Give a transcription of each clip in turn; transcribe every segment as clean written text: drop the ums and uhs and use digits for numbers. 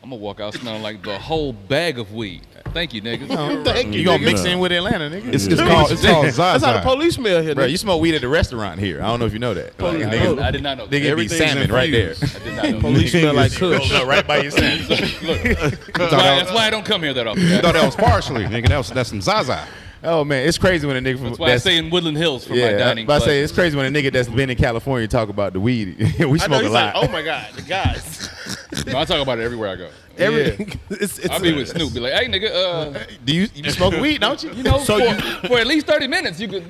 I'm gonna walk out smelling like the whole bag of weed. Thank you, niggas. Thank You gonna mix in with Atlanta, nigga? It's called Zaza. That's how the police smell here, Bro, nigga. you smoke weed at the restaurant here. I don't know if you know that. Like, niggas, I did not know that. Niggas be Everything's salmon right there. infused. I did not know Police smell like kush. right by your salmon. That's why I don't come here that often. You thought that was partially, nigga. That's some Zaza. Oh man, it's crazy when a nigga from That's why I stay in Woodland Hills for my dining. But I say it's crazy when a nigga that's been in California talk about the weed. We I know smoke a he's lot. like, oh my God, the guys. No, I talk about it everywhere I go. It's I'll be with Snoop. Be like, hey nigga, Do you smoke weed? Don't you? you know, So for at least 30 minutes, you could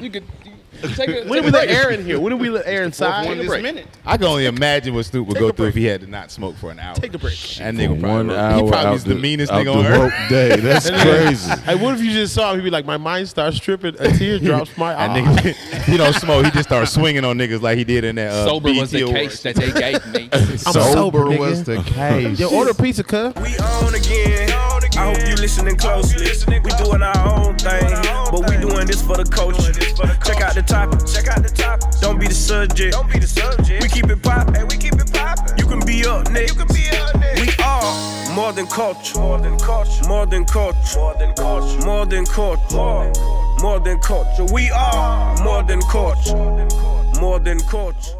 take a. When did we let Aaron here? When did we let Aaron inside? One this minute. I can only imagine what Snoop would Take go a through break. if he had to not smoke for an hour. Take a break. That nigga For 1 probably, hour he probably is out the meanest out nigga on the earth. work day. That's crazy. Hey, what if you just saw him? He'd be like, my mind starts tripping. A tear drops my That eye. nigga, he don't smoke. He just starts swinging on niggas like he did in that Sober was BET the Awards. case that they gave me. I'm sober, nigga. was the case. Yo, order pizza, cuz. We on again. I hope you listening closely. We doing our own thing, but we doing this for the culture. Check out the topic. Don't be the subject. We keep it poppin'. You can be up next. We are more than culture. More than culture. More than culture. More than culture. More than culture. We are more than culture. More than culture.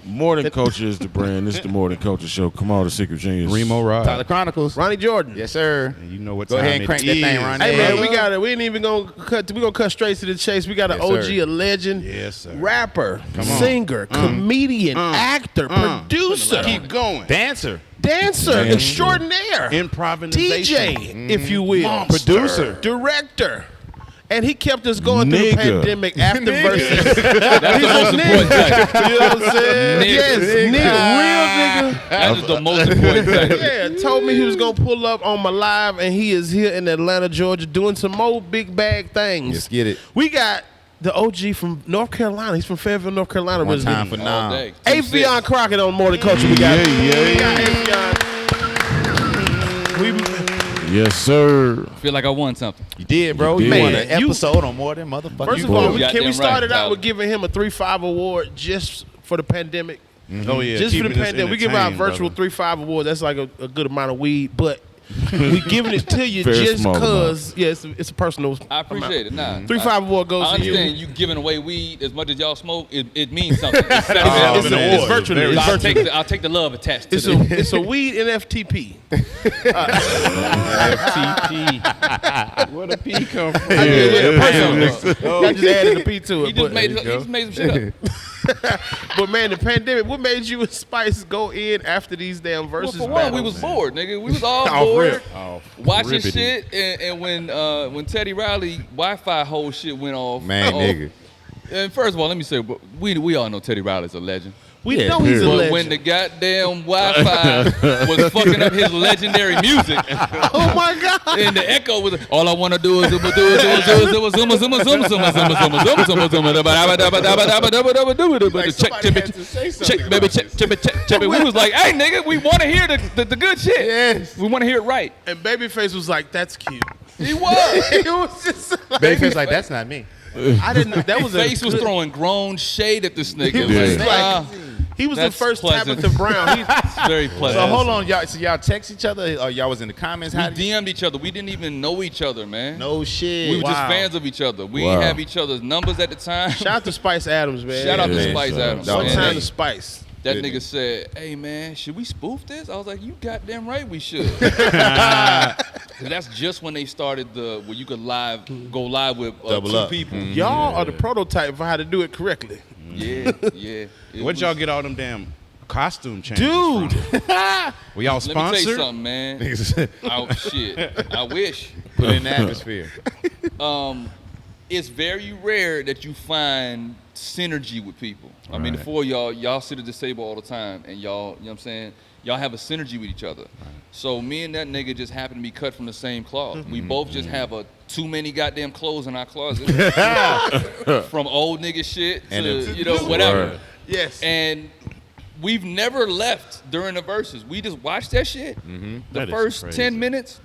More Than Culture is the brand. This is the More Than Culture show. Kamal, the Secret Genius. Reemo Rod. Tyler Chronicles. Ronnie Jordan. Yes, sir. You know what Go time ahead and it crank that is. thing, Ronnie. Hey man, Hey. we got it. We ain't even gonna cut. We gonna cut straight to the chase. We got an Yes, OG, sir. a legend, Yes, sir. rapper, singer, comedian, actor, producer, Keep going. Dancer. dancer, extraordinaire, Improvisation. DJ, if you will, Monster. producer, director. And he kept us going through the Nigga. pandemic after versus. That's the most important thing. You know what I'm saying? Nigga. Yes, nigga, real nigga. That is the most important thing. Yeah, told me he was gonna pull up on my live, and he is here in Atlanta, Georgia, doing some more big bag things. Let's get it. We got the OG from North Carolina. He's from Fayetteville, North Carolina. One time originally. for All now. day. Affion Crockett on More Than Culture. We got Yeah. We got Affion. Yes, sir. I feel like I won something. You did, bro. You You did. won an episode on More Than Motherfucking First of Culture. all, Goddamn can we right, start it out Tyler. with giving him a 3-5 award just for the pandemic? Oh yeah. Just for the keeping us pandemic. We give out entertained, virtual brother. 3-5 awards. That's like a good amount of weed, but we giving it to you Very just small because. Yeah, it's a personal. I appreciate it. Nah, 3-5 award goes I to you. understand you giving away weed as much as y'all smoke. It means something. It's It's virtually. It's I'll virtually. I'll take the love attached to It's this. it's a weed NFTP. Where the P come from? I just added a P to it. He just But, made some shit up. but man, the pandemic. What made you and Spice go in after these damn Well, verses? for one, we was bored, nigga. We was all bored watching rippity. shit. And when Teddy Riley Wi-Fi whole shit went off, Man, nigga. And first of all, let me say, we all know Teddy Riley's a legend. We Yeah, know he's a But legend. when the goddamn Wi-Fi was fucking up his legendary music, Oh my God! and the echo was all I want to do is zuma check baby check. We was like, hey nigga, we want to hear the good shit. Yes. We want to hear it right. And Babyface was like, "That's cute." He was. It was just like, Babyface like, that's not me. I didn't know that was Face a was good- throwing grown shade at this nigga. was Like, like- He was the That's first pleasant. Tabitha Brown. He, very pleasant. So hold on, y'all. So y'all text each other, or y'all was in the comments? We How did you? DM'd each other. We didn't even know each other, man. No shit. We were just Wow. fans of each other. We Wow. didn't have each other's numbers at the time. shout out to Spice Adams, man. Shout out to Yeah, Spice so- Adams. Dog, One man. time hey. to Spice. That Good nigga said, hey man, should we spoof this? I was like, you goddamn right we should. 'Cause that's just when they started where you could go live with Double two up. people. Y'all are the prototype for how to do it correctly. Yeah, yeah. It Where'd was- y'all get all them damn costume changes Dude. from? Were y'all Let me tell you sponsored? something, man. Niggas Oh shit. I wish. put in the atmosphere. It's very rare that you find synergy with people. I mean, the four of y'all sit at this table all the time, and y'all, you know what I'm saying? Y'all have a synergy with each other. So me and that nigga just happen to be cut from the same cloth. We both just have too many goddamn clothes in our closet. From old nigga shit to, And whatever. Right. Yes. And we've never left during the verses. We just watch that shit. The That is first crazy. 10 minutes,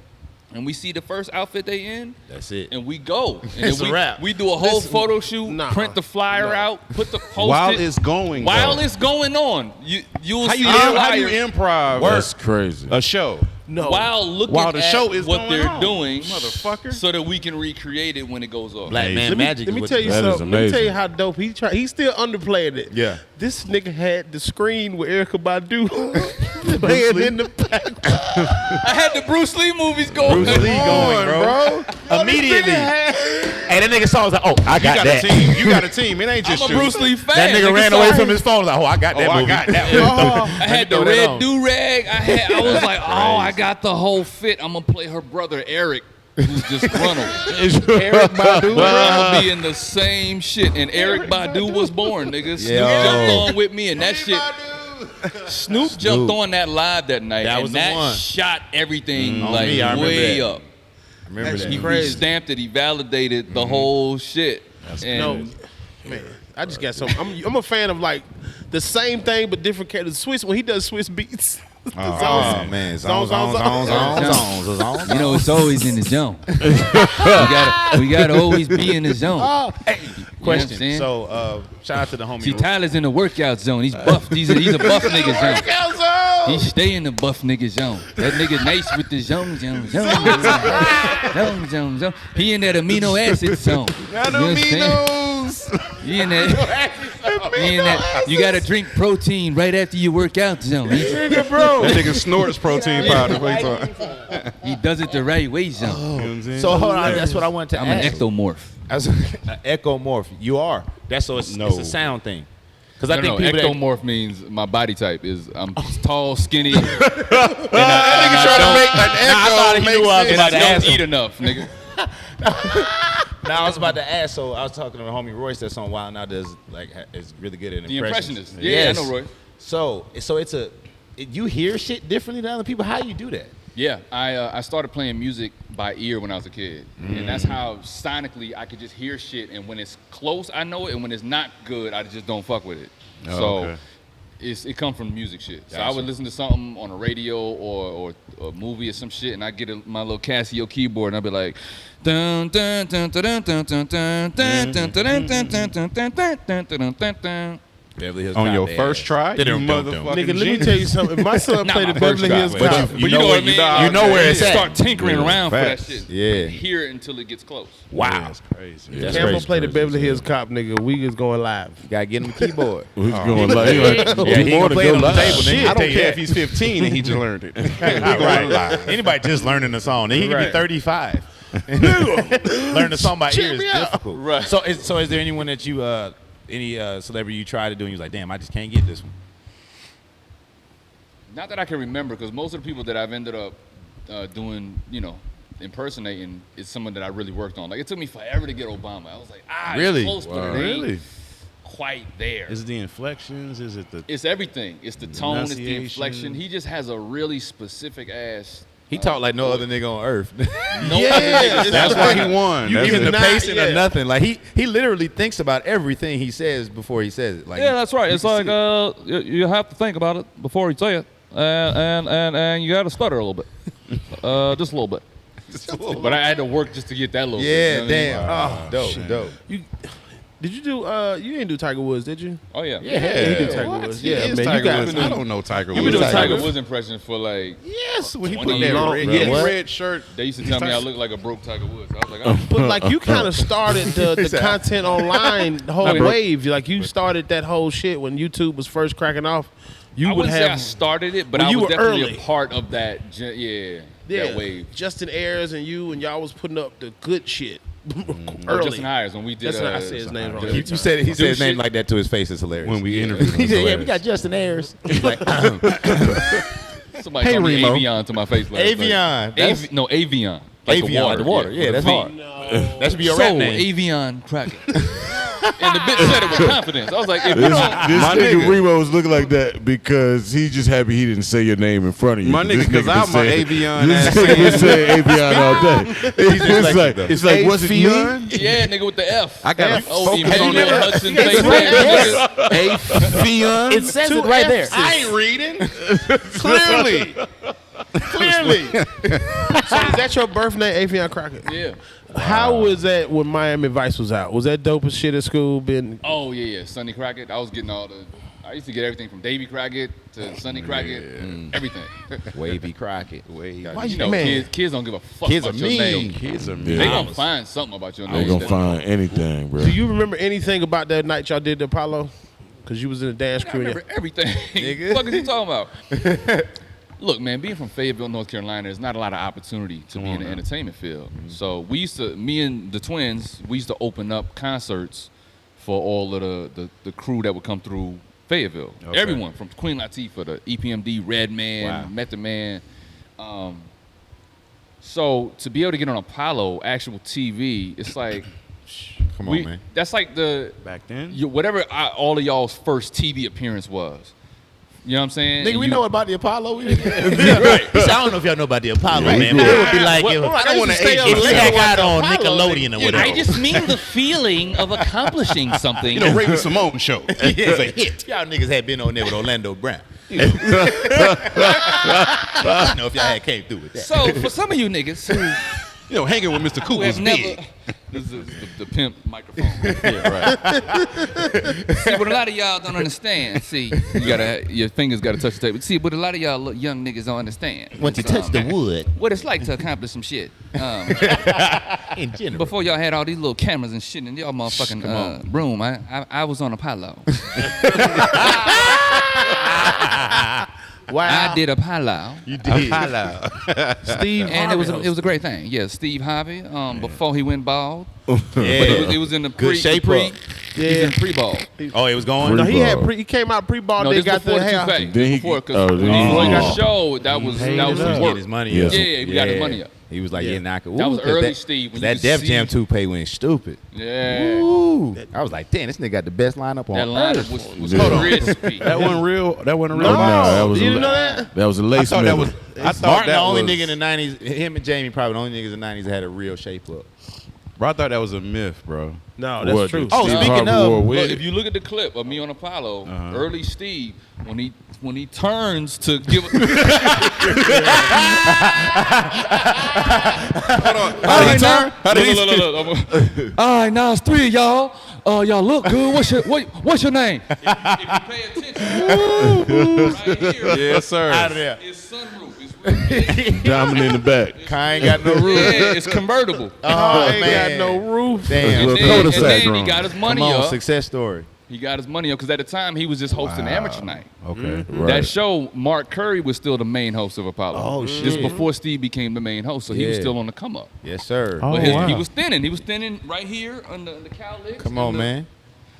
and we see the first outfit they in, That's it. and we go. And It's then a wrap. we do a whole Listen, photo shoot, nah. print the flyer out, put the post While it. it's going, While though. it's going on. You'll How see you, the how do you flyer. improv That's crazy. a show? No. while looking While the at show is what going they're on, doing, motherfucker. so that we can recreate it when it goes off. Black man Let magic. me is tell you That is something. Let me tell amazing. you how dope he still underplaying it. Yeah. This nigga had the screen with Erykah Badu playing in the back. I had the Bruce Lee movies going. Bruce Lee going, bro. Immediately. Hey, that nigga saw was like, oh, I You got got that. a team. You got a team. It ain't just I'm a you. Bruce Lee fan. That nigga ran so away from his phone. Like, oh, I got that movie. I got that one. Oh, I had the throw that red on. do-rag. I was like, oh, I got the whole fit. I'm going to play her brother, Eric, who's disgruntled. Eric Badu, I'm going to be in the same shit. And Eric Badu was born, nigga. Snoop jumped on with me, and that shit. Snoop jumped on that live that night, That and was the that one. shot everything On like me, I remember way that. up. I remember That's that. He crazy. stamped it. He validated the whole shit. And no, man. I just got some. I'm a fan of like the same thing but different characters. Swiss when he does Swiss beats. Oh, man. Zones. you know, it's always in the zone. we gotta always be in the zone. Hey, You know what I'm question. saying? So, shout out to the homie. See, Tyler's in the workout zone. He's buff. He's a buff nigga zone. He stay in the buff nigga zone. That nigga nice with the zone. He in that amino acid zone. Got You know what I'm saying? aminos. He in that. You gotta drink protein right after you work out zone. That nigga snorts protein powder. What you talking? He does it the right way zone. You know what I'm saying? So, hold on. That's what I wanted to I'm an ask. ectomorph. As an ectomorph. You are. That's so it's a sound thing. Because I think people that, ectomorph means my body type is I'm tall, skinny, and I don't eat enough, nigga. Now I was about to ask. So I was talking to the homie Royce that's on Wild Now. Does is really good at The impressions. impressionist. Yeah, Yes. I know, Roy. So you hear shit differently than other people. How you do that? Yeah, I started playing music by ear when I was a kid, and that's how sonically I could just hear shit. And when it's close, I know it, and when it's not good, I just don't fuck with it. okay. It comes from music shit. So I would listen to something on a radio or a movie or some shit, and I get my little Casio keyboard, and I'd be like, dun dun dun dun dun dun dun dun dun dun dun dun dun dun dun dun dun dun. Beverly Hills On Cop, your yeah. first try, you Dum-dum-dum. motherfucking Nigga, let me genius. tell you something. If my son Not played my the first Beverly Hills try, but Cop, But you know what I mean? You know where it's You at. start tinkering around for that Facts. shit. Yeah. Hear it until it gets close. Wow. That's crazy. That's Campbell crazy. played the Beverly Hills Cop, nigga. We is going live. Gotta get him a keyboard. Who's going like, Yeah, he more gonna to play go it on the live. table, nigga. I don't Tell you care that. if he's 15 and he just learned it. Right. Anybody just learning the song. He can be Right. 35. Learn the song by ear is me out. difficult. Right. So is there anyone that you any celebrity you try to do and you're like, damn, I just can't get this one? Not that I can remember, because most of the people that I've ended up doing, impersonating is someone that I really worked on. Like, it took me forever to get Obama. I was like, Really? it's close, but it Really? ain't quite there. Is it the inflections? Is it the It's everything. It's the tone, it's the Enunciation. inflection. He just has a really specific ass. He talked like no other nigga on earth. That's why he won. You That's even it. the pacing yeah. or nothing. Like he literally thinks about everything he says before he says it. Like Yeah, that's right. you It's can like see it. you have to think about it before you say it, and you got to stutter a little bit, just a little bit. But I had to work just to get that little. Yeah, bit, you know what I mean? damn. Dope. Did you do? You didn't do Tiger Woods, did you? Oh yeah. Yeah, he did Tiger Woods. He Yeah, is man, Tiger you got Woods. I don't know Tiger You've Woods. been doing Tiger Tiger Woods impressions for like. Yes, when he 20 put that years. red, Yeah. red shirt. They used to tell me I look like a broke Tiger Woods. I was like, oh. But like you kind of started the content online, the whole wave. Like you started that whole shit when YouTube was first cracking off. You I would wouldn't say I have started it, but Well, I you was were definitely early. a part of that. That wave. Justin Ayers and you and y'all was putting up the good shit Or early. Justin Ayers when we did. That's what I said his name wrong. You said he said his name shit. like that to his face. It's hilarious. When we interviewed him. he said, "Yeah, we Hilarious. got Justin Ayers." He's like, Somebody Hey, called me Reemo. Avion to my face last night. Avion. That's- Avion. Like Avion, the water. Yeah, that's V. hard. That should be your rap So, name. Avion Crockett. And the bitch said it with confidence. I was like, if you This don't, My nigga nigga. Remo's looking like that because he's just happy he didn't say your name in front of you. My nigga, This 'cause I'm been a saying- Avion This ass nigga been fan. saying Avion all day. It's like, what's it mean? yeah, nigga with the F. I got F. Oh, focus on Emmanuel that. Hudson face ass nigga. Avion? It says it right there. I ain't reading. Clearly. Clearly. So is that your birth name, Afion Crockett? Yeah. How was that when Miami Vice was out? Was that dope as shit at school? Been Oh, yeah. Sonny Crockett. I was getting all the. I used to get everything from Davy Crockett to Sonny Crockett, everything. Wavy Crockett. Why You know, kids don't give a fuck Kids about are your mean. name. Kids are Yeah. They mean. gonna find something about your They name. gonna find anything, bro. Do you remember anything about that night y'all did the Apollo? Because you was in the dance I crew. remember everything. Nigga. What the fuck is you talking about? Look, man, being from Fayetteville, North Carolina, there's not a lot of opportunity to be in the entertainment field. So we used to, me and the twins, we used to open up concerts for all of the crew that would come through Fayetteville. Okay. Everyone from Queen Latifah, the EPMD, Redman, Wow. Method Man. So to be able to get on Apollo, actual TV, it's like Come on, man. that's like Back then? whatever all of y'all's first TV appearance was. You know what I'm saying? Nigga, we You- know about the Apollo. I don't know if y'all know about the Apollo, man. But it would be like if I don't wanna stay up if late Shaq and watch got on Apollo, Nickelodeon or whatever. I just mean the feeling of accomplishing something. You know, Raven Simone show. It was a hit. Y'all niggas had been on there with Orlando Brown. I don't know if y'all had came through with that. So for some of you niggas who You know, hanging with Mr. Cool was have never, big. this is the pimp microphone. Yeah, right. See, what a lot of y'all don't understand. See, your fingers gotta touch the table. See, what a lot of y'all look, young niggas don't understand. Once you touch the wood, what it's like to accomplish some shit. in general. Before y'all had all these little cameras and shit in y'all motherfucking room, I was on Apollo. Wow. I did Apollo. You did. Apollo. Steve And Harvey it was a great thing. Yeah, Steve Harvey. Before he went bald, Yeah. but it was in the Good shape pre. up. He was in pre-ball. Oh, it was going. No, Pre-ball. he came out pre-ball. No, they this got before the the hair. two-pack. Then he- Before, because oh, then before he he- got showed, that was paid some it up. Get work. his money Yeah. up. Yeah, he got his money up. He was like, yeah, knock it. That was Ooh, early Steve, when you That could Def see- Jam toupee went stupid. Yeah, Ooh. I was like, damn, this nigga got the best lineup on that earth. lineup was Yeah. crispy. That wasn't real. That wasn't a No, real. that was you a, didn't know that? That was a I lace thought that was. middle. I thought Martin, that the only was, nigga in the 90s, him and Jamie probably the only niggas in the 90s that had a real shape up. Bro, I thought that was a myth, bro. No, that's What, true. Oh, Steve speaking Harvey of- wore a Look, wig? if you look at the clip of me on Apollo, early Steve, when he turns to give How did he turn? How did he look. All right, now it's three of y'all. Y'all look good. What's your name? If you pay attention, right here, Yes, sir. Out of there. it's sunroof. It's real big. Diamond in the back. I ain't got no roof. Yeah, it's convertible. Oh, ain't man. got no roof. Damn. Little And then cul-de-sac he room. got his money Come on, up. success story. He got his money up because at the time he was just hosting Amateur Night. Okay. Right. That show, Mark Curry was still the main host of Apollo. Oh, This shit. before Steve became the main host, so he was Yeah. still on the come up. Yes, sir. Oh, But wow. he was thinning. He was thinning right here on the cowlicks. Come and on, man.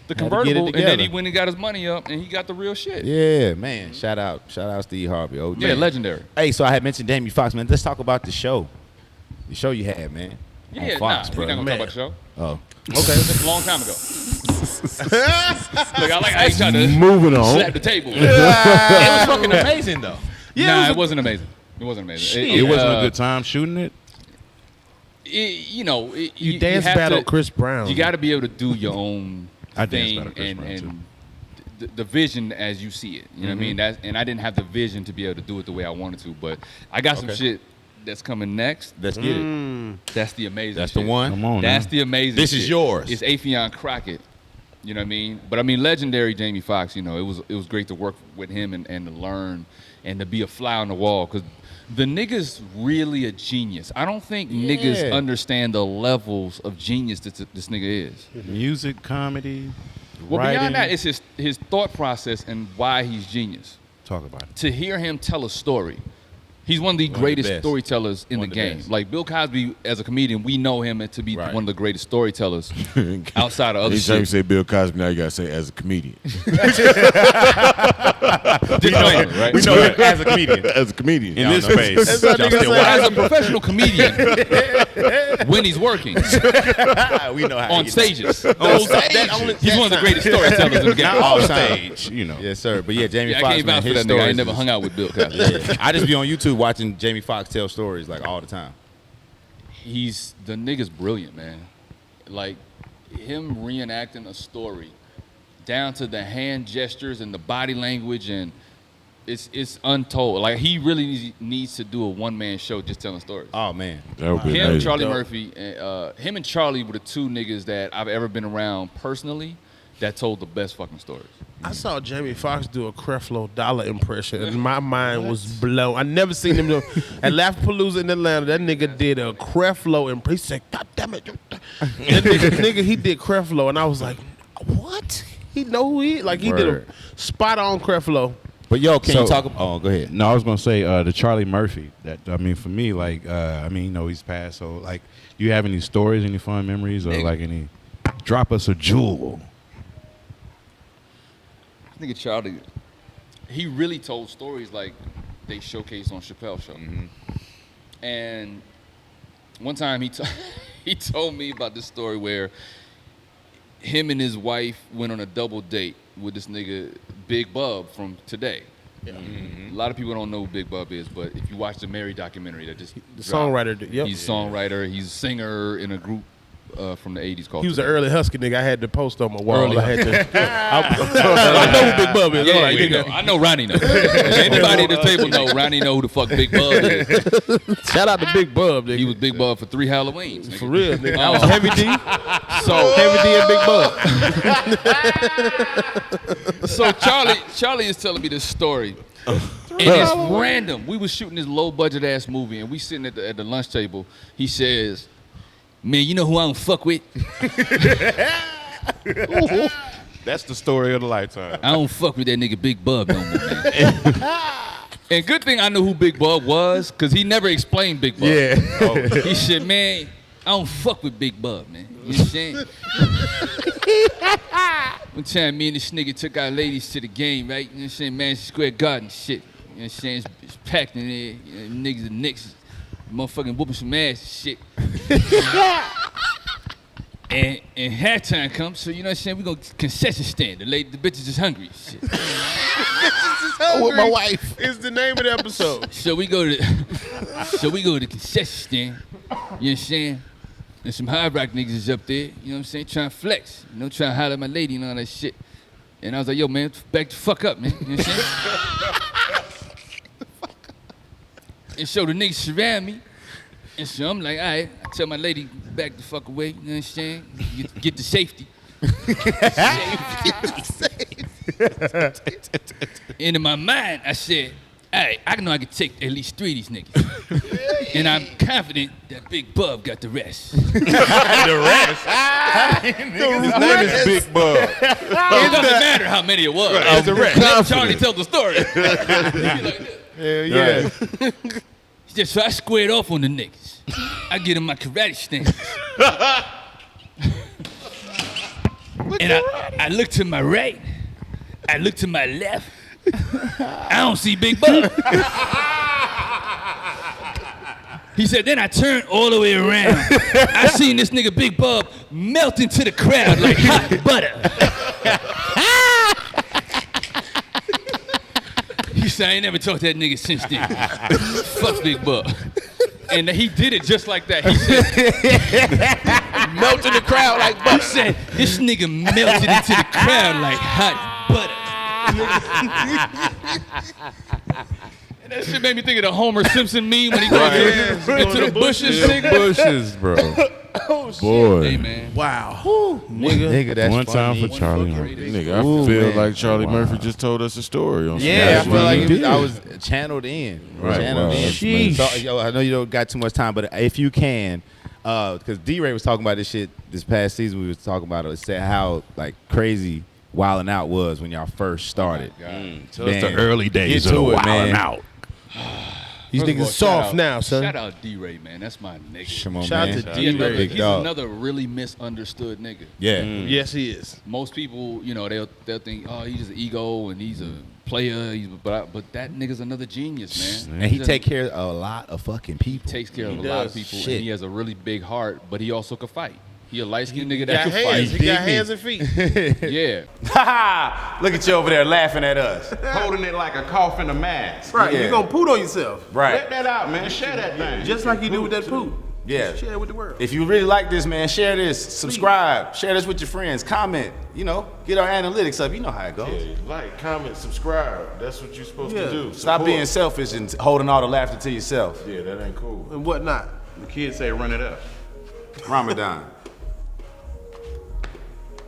The Had to get it convertible, and then together. he went and got his money up, and he got the real shit. Yeah, man. Shout out Steve Harvey. OG. Yeah, legendary. Hey, so I had mentioned Jamie Foxx, man. Let's talk about the show. The show you had, man. Yeah, on Fox, we're bro. not gonna talk about the show. Oh. Okay, it's a long time ago. Look, I ain't trying to Moving on. slap the table. It was fucking amazing, though. Nah, it wasn't amazing. It wasn't amazing. It wasn't a good time shooting it. You dance have battle to- Chris Brown. You got to be able to do your own I dance thing battle Chris Brown, and the vision as you see it. You know what I mean? And I didn't have the vision to be able to do it the way I wanted to, but I got some shit that's coming next. Let's get it. That's the amazing. That's shit. the one. Come on, That's now. the amazing. This is shit. yours. It's Affion Crockett. You know what I mean? But I mean, legendary Jamie Foxx. You know, it was great to work with him and to learn and to be a fly on the wall because the nigga's really a genius. I don't think niggas understand the levels of genius that this nigga is. Music, comedy, Well, writing. beyond that, it's his thought process and why he's genius. Talk about it. To hear him tell a story, he's one of the greatest best. storytellers in One the of the game. best. Like Bill Cosby, as a comedian, we know him to be Right. one of the greatest storytellers outside of other Anytime you shit. say Bill Cosby, now you gotta say as a comedian. Disclaimer, right? We know him as a comedian. As a comedian. In this space. That's how Y'all niggas still say. As a professional comedian, when he's working We know how on he- stages, That only- he's one of the greatest storytellers in the game. Not all off the time. stage, you know. Yes, sir. But yeah, Jamie Yeah, I Foxx, can't man, vouch for his that nigga. I ain't stories never is- hung out with Bill Cosby. Yeah. I just be on YouTube watching Jamie Foxx tell stories like all the time. The nigga's brilliant, man. Like him reenacting a story down to the hand gestures and the body language, and it's untold. Like he really needs to do a one-man show just telling stories. Oh man. That would be Him, amazing. Charlie Murphy, him and Charlie were the two niggas that I've ever been around personally that told the best fucking stories. I saw Jamie Foxx do a Creflo Dollar impression, and my mind was blown. I never seen him do at Laughpalooza in Atlanta. That nigga did a Creflo impression. He said, "God damn it, that nigga, he did Creflo," and I was like, "What? He know who he? Like he did a spot on Creflo." But yo, can you talk? Oh, go ahead. No, I was gonna say the Charlie Murphy. That I mean, for me, like he's passed. So like, you have any stories, any fun memories, or like any? Drop us a jewel. I think Charlie, he really told stories like they showcased on Chappelle's show. And one time he told me about this story where him and his wife went on a double date with this nigga Big Bub from Today. A lot of people don't know who Big Bub is, but if you watch the Mary documentary that just Songwriter, yep. He's a songwriter, he's a singer in a group from the 80s called He was an Today. early Husky nigga. I had to post on my wall. Early I had to. I know who Big Bub is. Yeah, Like, nigga. I know Ronnie knows. Anybody at the table know Ronnie know who the fuck Big Bub is. Shout out to Big Bub, nigga. He was Big Bub for 3 Halloweens. Nigga. For real, nigga. I was Heavy D. So Heavy D and Big Bub. So Charlie is telling me this story. And it's random. We was shooting this low budget ass movie and we sitting at the lunch table. He says, "Man, you know who I don't fuck with? That's the story of the lifetime. I don't fuck with that nigga Big Bub no more, man." And good thing I knew who Big Bub was, because he never explained Big Bub. Yeah. He said, "Man, I don't fuck with Big Bub, man." You know what I'm saying? One time me and this nigga took our ladies to the game, right? You know what I'm saying? Madison Square Garden shit. You know what I'm saying? It's packed in there. You know, niggas and Knicks motherfucking whooping some ass and shit. And halftime comes, so you know what I'm saying? We go concession stand. The bitches is hungry. Shit. With my wife is the name of the episode. So we go to the concession stand. You know what I'm saying? And some hard rock niggas is up there. You know what I'm saying? Trying to flex. You know, trying to holler at my lady and all that shit. And I was like, "Yo, man, back the fuck up, man." You know what I'm saying? And so the niggas surround me. And so I'm like, all right. I tell my lady, back the fuck away. You know what I'm saying? Get the safety. And in my mind, I said, all right, I know I can take at least 3 of these niggas. And I'm confident that Big Bub got the rest. His name is Big Bub. It doesn't matter how many it was. Right. Let Charlie tell the story. Yeah. Just so I squared off on the niggas. I get in my karate stance. And I look to my right. I look to my left. I don't see Big Bub. He said, then I turned all the way around. I seen this nigga Big Bub melt into the crowd like hot butter. He said, I ain't never talked to that nigga since then. Fuck Big Bub. And he did it just like that. He said, melted the crowd like butter. He said, this nigga melted into the crowd like hot butter. And that shit made me think of the Homer Simpson meme when he goes into the bushes. Big bushes, bro. Oh, shit. Boy. Hey, man. Wow. Nigga, that's One time funny. for Charlie Murphy. Nigga, I Ooh, feel man. like Charlie Murphy just told us a story on Yeah, I Smash feel like Money. I was channeled in. Right, Channeled wow. in. Sheesh. So, yo, I know you don't got too much time, but if you can, because D-Ray was talking about this shit this past season, we was talking about it, said how like crazy Wildin' Out was when y'all first started. So it's the early days Get of to the it, Wildin' man. Out. These First of niggas all, soft shout out- now, son. Shout out D-Ray, man. That's my nigga. Come on, Shout man. out to He's D-Ray. Big he's dog. another really misunderstood nigga. Yeah. Yes, he is. Most people, you know, they'll think, oh, he's just an ego and he's a player. But that nigga's another genius, man. And he He's take care of a lot of fucking people. takes care of He a lot of does. people, Shit. and he has a really big heart. But he also could fight. He a light skinned nigga Got that can hands. fight. He got hands and feet. Yeah. Look at you over there laughing at us. Holding it like a cough in a mask. Right, Yeah. you gonna poot on yourself. Let Right. that out, man. Share that thing. Just like you do with that poot. Yeah. Share it with the world. If you really like this, man, share this, subscribe, share this with your friends, comment, you know, get our analytics up. You know how it goes. Yeah, like, comment, subscribe. That's what you're supposed to do. Stop Support. being selfish and holding all the laughter to yourself. Yeah, that ain't cool. And whatnot. The kids say run it up. Ramadan.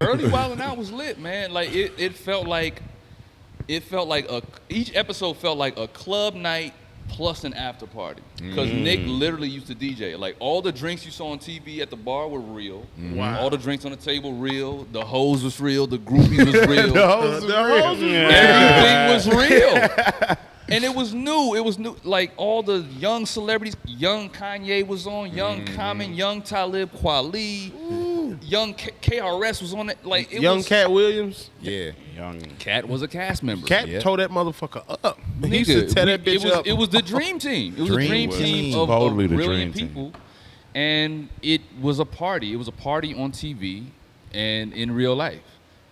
Early Wildin' Out was lit, man. Like it felt like each episode felt like a club night plus an after party. Because Nick literally used to DJ. Like all the drinks you saw on TV at the bar were real. Wow. All the drinks on the table real. The hoes was real. The groupies was real. The hoes was real. Everything was real. And it was new. It was new. Like all the young celebrities, young Kanye was on, young Common, young Talib Kweli, young KRS was on it. Like it Young was, Cat Williams. Yeah. Young. Cat was a cast member. Cat tore that motherfucker up. He used Nigga, to tear that bitch up. It was the dream team. It was the dream team of Totally the brilliant dream people. And it was a party. It was a party on TV and in real life.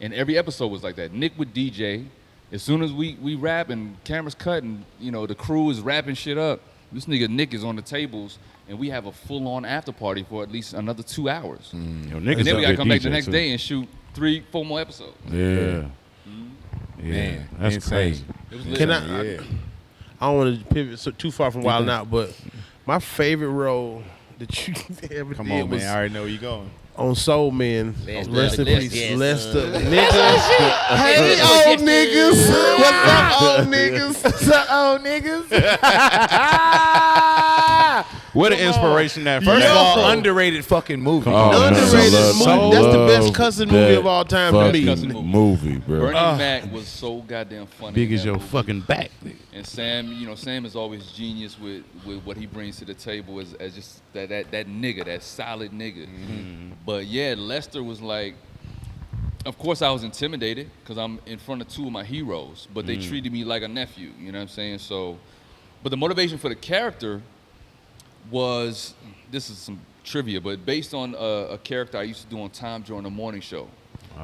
And every episode was like that. Nick would DJ. As soon as we rap and cameras cut and, you know, the crew is wrapping shit up, this nigga Nick is on the tables and we have a full-on after party for at least another 2 hours. Yo, And then we gotta come back the next day and shoot 3-4 more episodes. Yeah. Man, that's insane. crazy. It was lit. Can I don't want to pivot too far from Wild 'N Out, but my favorite role that you ever Come did on, was man. I already know where you going. on Soul Man. Rest in peace, Lester. Lester. Niggas. Hey, old niggas. What's up, old niggas? What's up, old niggas? What an inspiration that First of all, Yo. underrated fucking movie. Oh, man. Underrated Love- movie. That's the love best cousin movie that of all time to me. fucking movie, bro. Bernie Mac was so goddamn funny. Big in as that your movie. fucking back. Nigga. And Sam, you know, Sam is always genius with what he brings to the table as just that nigga, that solid nigga. But yeah, Lester was like, of course I was intimidated because I'm in front of two of my heroes, but they treated me like a nephew, you know what I'm saying? So, but the motivation for the character was, this is some trivia, but based on a character I used to do on Tom during the morning show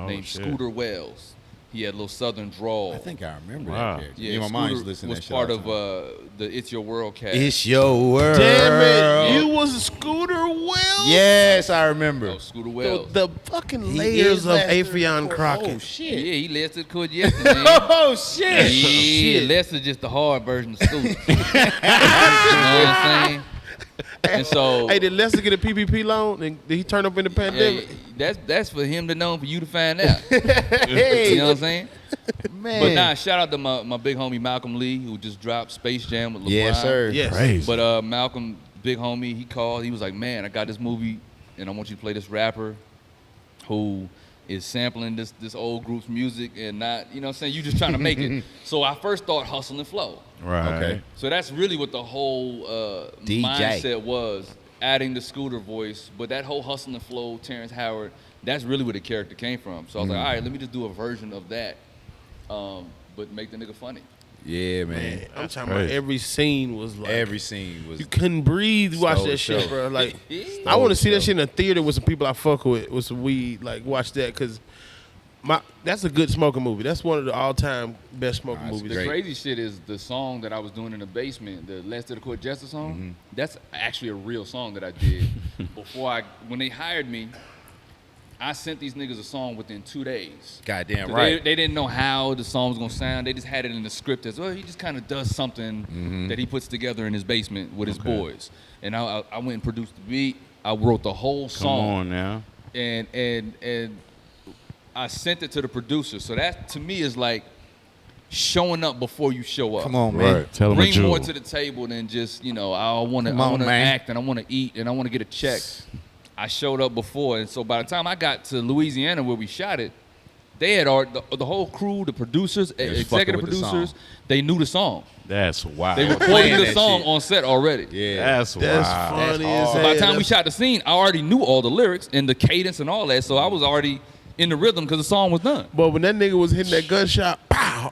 named shit. Scooter Wells. He had a little southern drawl. I think I remember Wow. that character. Yeah, my Scooter mind used to listen to was that shit part all of the time. the It's Your World cast. It's your world. Damn it. You was a Scooter Wells? Yes, I remember. Oh, Scooter Wells. The fucking He layers is of Lester. Affion Crockett. Oh, shit. Yeah, he Lester could yesterday. Oh, shit. Yeah, Lester just the hard version of Scooter. You know what I'm saying? And so, Hey, did Lester get a PPP loan? And did he turn up in the pandemic? that's for him to know, for you to find out. Hey, You know what I'm saying? man. But nah, shout out to my big homie Malcolm Lee, who just dropped Space Jam with LeBron. Yes, sir. Yes. Crazy. But Malcolm, big homie, he called. He was like, man, I got this movie, and I want you to play this rapper who is sampling this old group's music and not, you know what I'm saying? You just trying to make it. So I first thought Hustle and Flow. Right. Okay. So that's really what the whole DJ. mindset was, adding the Scooter voice. But that whole Hustle and Flow, Terrence Howard, that's really where the character came from. So I was like, all right, let me just do a version of that, but make the nigga funny. Yeah, man. Man, I'm talking about every scene was like Every scene was. you couldn't breathe. Watch Stole that the shit, show. bro. Like I want to see that shit in a theater with some people I fuck with some weed. Like watch that because that's a good smoking movie. That's one of the all time best smoking Nah, it's movies. The Great. crazy shit is the song that I was doing in the basement, the Lester the Court Jester song. That's actually a real song that I did. When they hired me, I sent these niggas a song within 2 days. Goddamn 'Cause right. They didn't know how the song was gonna sound. They just had it in the script as well. He just kind of does something that he puts together in his basement with his boys. And I went and produced the beat. I wrote the whole Come song. on now. And I sent it to the producer. So that to me is like showing up before you show up. Come on, man. Right. Tell him a Bring jewel. more to the table than just, you know, I want Come on, to man. act and I want to eat and I want to get a check. I showed up before, and so by the time I got to Louisiana where we shot it, they had the whole crew, the producers, was executive fucking with the producers, song. they knew the song. That's wild. They recorded playing the that song shit. on set already. Yeah. That's That's wild. funny That's as hard. hell. By the time we That's- shot the scene, I already knew all the lyrics and the cadence and all that, so I was already in the rhythm because the song was done. But when that nigga was hitting that gunshot, pow!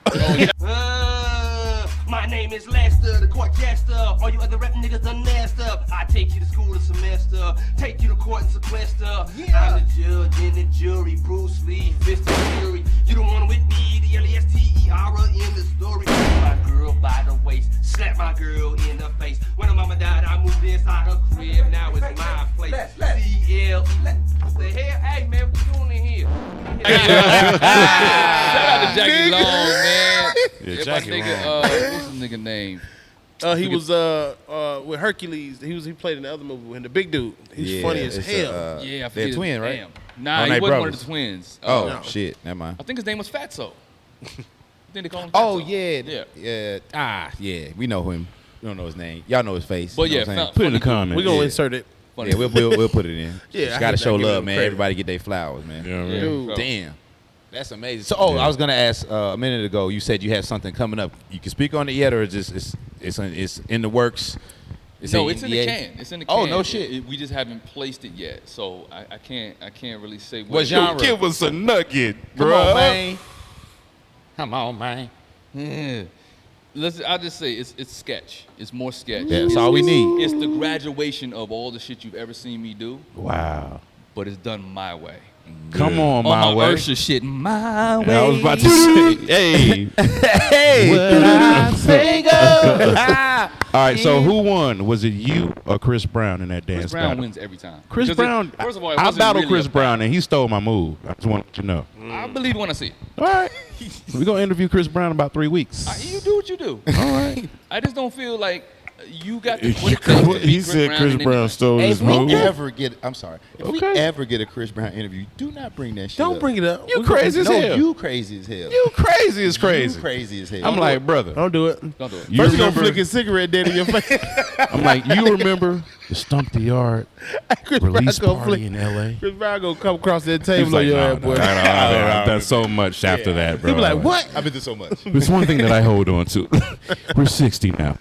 My name is Lester, the court jester. All you other rap niggas done messed up. I take you to school a semester, take you to court and sequester. I'm the judge and the jury, Bruce Lee, Fist and Fury. You don't want with me, the L-E-S-T-E-R in the story. My girl by the waist, slap my girl in the face. When her mama died, I moved inside her crib. Now it's my place. C-L-E. What the hell? Hey man, what you doing in here? Shout out to Jackie Long, man. Yeah, If Jackie my nigga, what's his nigga name? He was with Hercules. He played in the other movie with him, the big dude. He's Yeah, funny as it's, hell. Yeah, I forget They're his twin, right? Damn. Nah, Oh, he they wasn't one of brothers. the twins. Oh shit, never mind. I think his name was Fatso. I think they call him Fatso. Oh yeah, Yeah. yeah. Yeah. We know him. We don't know his name. Y'all know his face. But You know yeah, what I'm saying? Put it in the We're comments. gonna Yeah. insert it. funny. Yeah, we'll put it in. Yeah, I got to hate show not giving love, them man. credit. Everybody get their flowers, man. Yeah, Yeah. Dude. Damn. That's amazing. So, I was gonna ask a minute ago. You said you had something coming up. You can speak on it yet, or it's in the works? No, it's in the can. It's in the can. Oh, no shit. We just haven't placed it yet, so I can't really say What it genre? Give us a nugget, Come bro. on, man. Come on, man. Yeah. I'll just say it's sketch. It's more sketch. Yeah, that's all we need. It's the graduation of all the shit you've ever seen me do, Wow. but it's done my way. Come on, On my way. Ursha shit, my way. I was about to say, hey. Hey. What I say go. All right, so who won? Was it you or Chris Brown in that dance Chris Brown battle? wins every time. Chris Because Brown. first of all, it I wasn't battled really Chris a Brown and he stole my move. I just want you to know. I believe when I see it. All right. We're going to interview Chris Brown in about 3 weeks. You do what you do. All right. I just don't feel like you got the what it takes to He beat said Chris in Brown anything. stole his If we move. ever get, I'm sorry. If we Okay. ever get a Chris Brown interview, do not bring that shit Don't up. bring it up. You crazy as No, hell. you crazy as hell. You crazy as crazy. You crazy as hell. I'm like, brother. Don't do it. Don't do it. You First, you gonna remember- flick his cigarette dead in your face. I'm like, you remember the Stump the Yard Chris Brown release gonna party flick. in L.A.? Chris Brown gonna come across that He table was on like, your no, ass, boy. I've done so much after that, bro. He be like, what? I've been through so much. There's one thing that I hold on to. We're 60 now.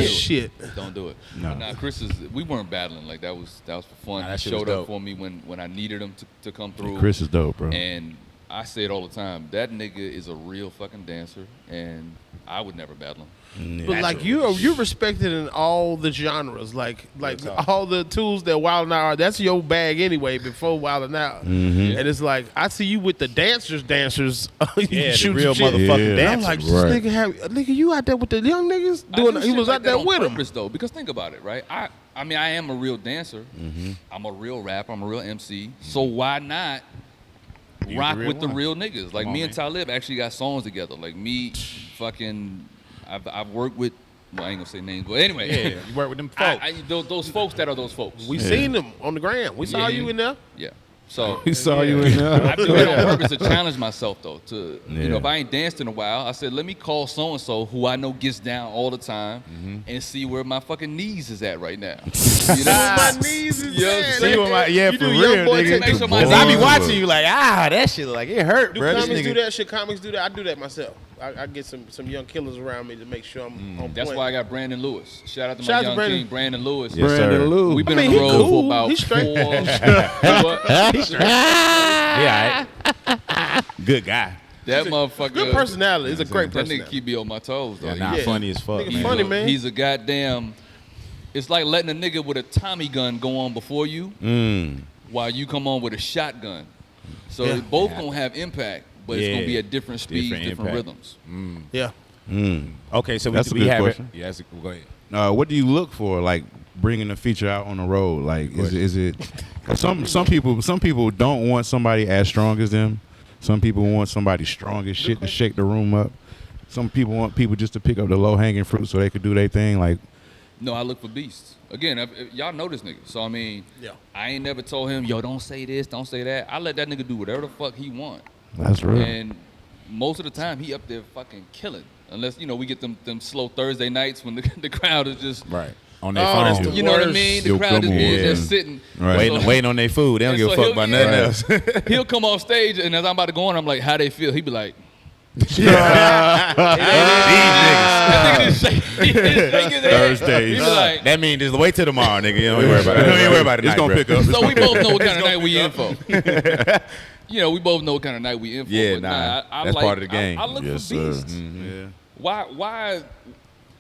Shit. Don't do it. No. Nah, Chris is. We weren't battling like that. Was for fun. Nah, He that shit was showed up dope. for me when I needed him to come through. Chris is dope, bro. And I say it all the time. That nigga is a real fucking dancer, and I would never battle him. But like you're respected in all the genres, like all the tools that Wild 'N Out are. That's your bag anyway. Before Wild 'N Out, Mm-hmm. and it's like I see you with the dancers. You Yeah, the shoot real shit. motherfucking And I'm dancers. like, this Right. nigga, you out there with the young niggas I doing? do He shit was like out that there on with him. purpose, though, because think about it, right? I mean, I am a real dancer. I'm a real rapper. I'm a real MC. So why not rock real with the one. real niggas? Like Come on, me and man. Talib actually got songs together. Like me, fucking, I've worked with. Well, I ain't gonna say names, but anyway. Yeah, you work with them folks. Those folks that are those folks. We seen them on the gram. We saw Yeah. you in there. Yeah. So He saw you in there. I do that on purpose to challenge myself, though. To Yeah. you know, if I ain't danced in a while, I said, let me call so and so who I know gets down all the time, and see where my fucking knees is at right now. You know, My knees is Yeah, dead. see what my- yeah, You for do real, young boy nigga. take- Make sure my Cause I be knees- watching you like, that shit like it hurt, Do bro. This comics do nigga. that shit? Comics do that. I do that myself. I get some young killers around me to make sure I'm on That's point. why I got Brandon Lewis. Shout out to Shout out my to young Brandon. king, Brandon Lewis. Yes, sir. Brandon Lou. We've been I mean, on the he road cool. for about He's straight. 4. What? Yeah, good guy. That motherfucker. Good personality. He's a great That nigga personality. keep me on my toes, though. Yeah, nah, Yeah. funny as fuck, Nigga man. funny, man. He's a goddamn. It's like letting a nigga with a Tommy gun go on before you, while you come on with a shotgun. So Yeah. both gonna have impact, but it's gonna Yeah. be at different speeds, different impact. rhythms. Yeah. Okay, so That's a we good have question. it. Yeah, go ahead. What do you look for, like bringing a feature out on the road? Like, is it? Some people don't want somebody as strong as them. Some people want somebody strong as shit to shake the room up. Some people want people just to pick up the low hanging fruit so they could do their thing. Like, No, I look for beasts. Again, y'all know this nigga. So, I mean, Yeah. I ain't never told him, yo, don't say this, don't say that. I let that nigga do whatever the fuck he want. that's real. And most of the time, he up there fucking killing. Unless, we get them slow Thursday nights when the crowd is just, Right. On their Oh, that's phone. the you know what I worst. mean? The Yo, crowd is come being on. there sitting. Right. So- Waiting on their food. They don't and give a so fuck he'll- about yeah. nothing else. He'll come off stage, and as I'm about to go on, I'm like, how they feel? He be like, that nigga just shake his head. Thursdays. He be like, That means just wait till tomorrow, nigga. You don't worry about it. Don't even worry about it. It's gonna pick up. so we both know what kind of night we in for. We both know what kind of night we in for. Yeah, but nah, I that's like, part of the game. I look Yes, for sir. beasts. Yeah. Why?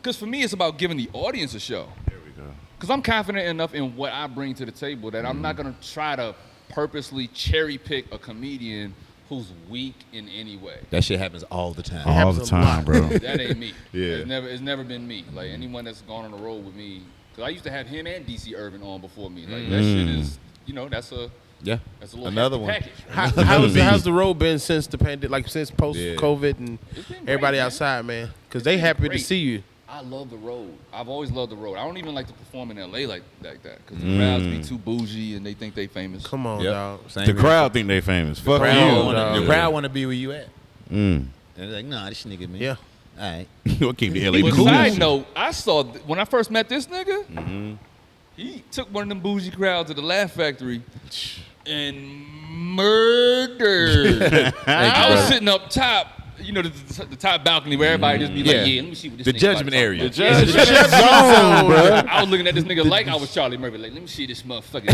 Because for me, it's about giving the audience a show. There we go. Because I'm confident enough in what I bring to the table that I'm not going to try to purposely cherry pick a comedian who's weak in any way. That shit happens all the time. All the happens a time, lot. bro. That ain't me. Yeah. It's never been me. Like anyone that's gone on the road with me, because I used to have him and DC Urban on before me. Like that shit is, that's a Yeah. that's a little Another hefty one. package. How's the road been since the pandemic? Like since post Yeah. COVID and It's been great, everybody man. outside, man? Because they happy great. to see you. I love the road. I've always loved the road. I don't even like to perform in LA like that because the crowds be too bougie and they think they famous. Come on, dog. The crowd think they famous. Fuck you. The crowd want to be where you at. Mm. And they're like, nah, this nigga, man. Yeah. All right. We'll keep the LA But cool. side note, I saw when I first met this nigga, he took one of them bougie crowds to the Laugh Factory and murdered. I was sitting up top. You know, the top balcony where everybody just be like, yeah, let me see what this the nigga judgment about to area. talk about. The judgment zone, bro. I was looking at this nigga like I was Charlie Murphy. Like, let me see this motherfucker.